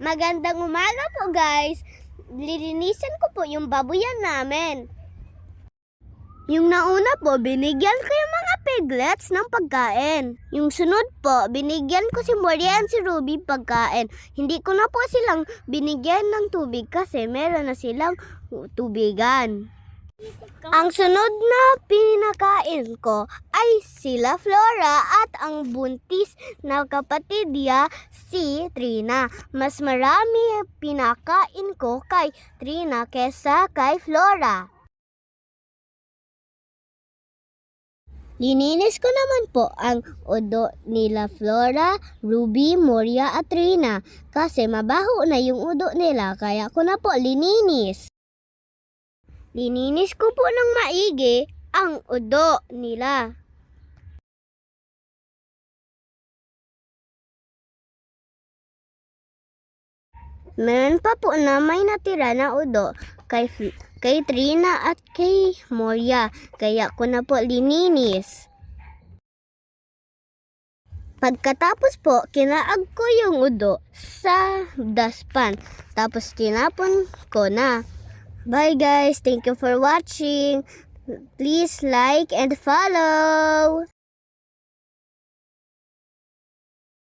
Magandang umaga po guys. Lilinisan ko po yung babuyan namin. Yung nauna po, binigyan ko yung mga piglets ng pagkain. Yung sunod po, binigyan ko si Maria at si Ruby pagkain. Hindi ko na po silang binigyan ng tubig kasi meron na silang tubigan. Ang sunod na pinakain ko ay sila Flora at ang buntis na kapatid niya si Trina. Mas marami pinakain ko kay Trina kesa kay Flora. Lininis ko naman po ang udo nila Flora, Ruby, Moria at Trina kasi mabaho na yung udo nila kaya ko na po lininis. Lininis ko po ng maigi ang udo nila. Meron pa po na may natira na udo kay Trina at kay Moria, kaya ko na po lininis. Pagkatapos po, kinaag ko yung udo sa dustpan, tapos tinapon ko na. Bye guys, thank you for watching. Please like and follow.